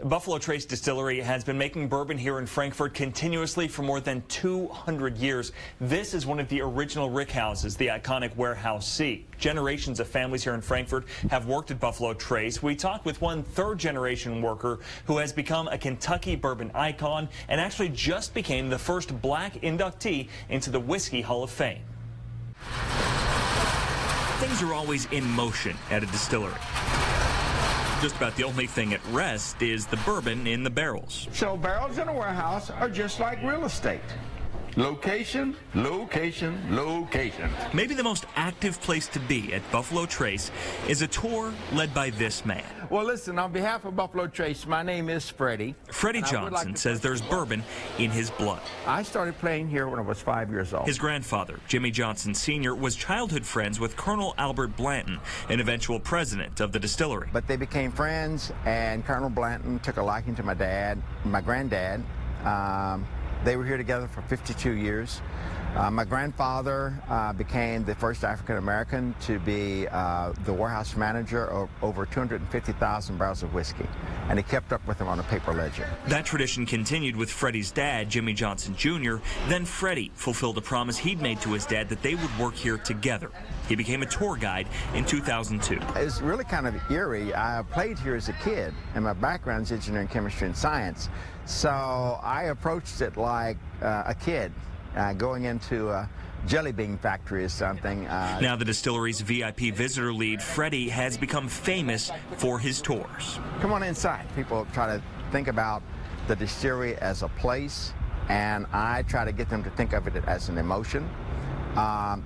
Buffalo Trace Distillery has been making bourbon here in Frankfort continuously for more than 200 years. This is one of the original rickhouses, the iconic Warehouse C. Generations of families here in Frankfort have worked at Buffalo Trace. We talked with one third-generation worker who has become a Kentucky bourbon icon and actually just became the first black inductee into the Whiskey Hall of Fame. Things are always in motion at a distillery. Just about the only thing at rest is the bourbon in the barrels. So barrels in a warehouse are just like real estate. Location, location, location. Maybe the most active place to be at Buffalo Trace is a tour led by this man. Well, listen, on behalf of Buffalo Trace, my name is Freddie. Freddie Johnson says there's bourbon in his blood. I started playing here when I was 5 years old. His grandfather, Jimmy Johnson Sr., was childhood friends with Colonel Albert Blanton, an eventual president of the distillery. But they became friends, and Colonel Blanton took a liking to my dad, my granddad. They were here together for 52 years. My grandfather became the first African-American to be the warehouse manager of over 250,000 barrels of whiskey, and he kept up with him on a paper ledger. That tradition continued with Freddie's dad, Jimmy Johnson Jr. Then Freddie fulfilled a promise he'd made to his dad that they would work here together. He became a tour guide in 2002. It's really kind of eerie. I played here as a kid, and my background is engineering, chemistry, and science. So I approached it like a kid. Going into a jelly bean factory or something. Now the distillery's VIP visitor lead, Freddie, has become famous for his tours. Come on inside. People try to think about the distillery as a place, and I try to get them to think of it as an emotion.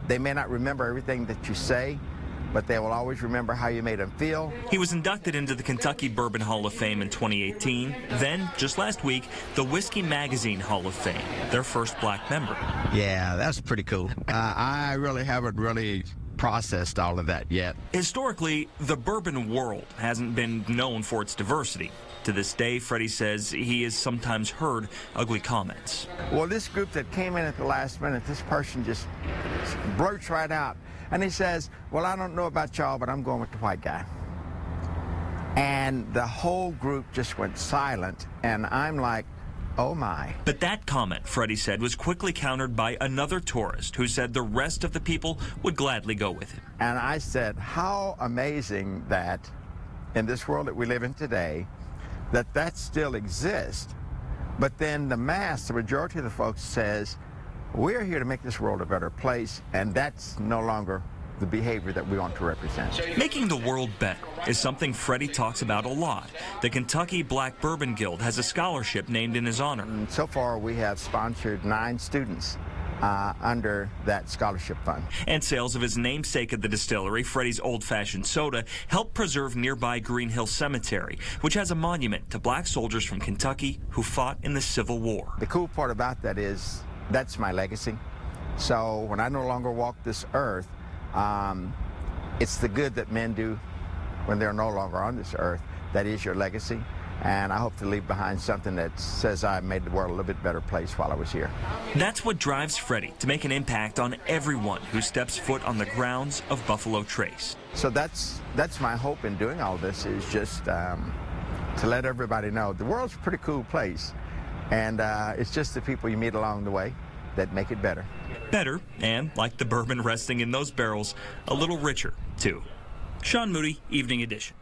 They may not remember everything that you say, but they will always remember how you made them feel. He was inducted into the Kentucky Bourbon Hall of Fame in 2018. Then, just last week, the Whiskey Magazine Hall of Fame, their first black member. Yeah, that's pretty cool. I really haven't processed all of that yet. Historically, the bourbon world hasn't been known for its diversity. To this day, Freddie says he has sometimes heard ugly comments. Well, this group that came in at the last minute, this person just blurts right out. And he says, well, I don't know about y'all, but I'm going with the white guy. And the whole group just went silent, and I'm like, oh my. But that comment, Freddie said, was quickly countered by another tourist who said the rest of the people would gladly go with him. And I said, how amazing that in this world that we live in today, that still exists. But then the majority of the folks says, we're here to make this world a better place, and that's no longer the behavior that we want to represent. Making the world better is something Freddie talks about a lot. The Kentucky Black Bourbon Guild has a scholarship named in his honor. And so far, we have sponsored 9 students under that scholarship fund. And sales of his namesake at the distillery, Freddie's Old-Fashioned Soda, helped preserve nearby Green Hill Cemetery, which has a monument to black soldiers from Kentucky who fought in the Civil War. The cool part about that is that's my legacy. So when I no longer walk this earth, it's the good that men do when they're no longer on this earth. That is your legacy. And I hope to leave behind something that says I made the world a little bit better place while I was here. That's what drives Freddie to make an impact on everyone who steps foot on the grounds of Buffalo Trace. So that's my hope in doing all this, is just to let everybody know the world's a pretty cool place. And it's just the people you meet along the way that make it better. Better, and like the bourbon resting in those barrels, a little richer, too. Sean Moody, Evening Edition.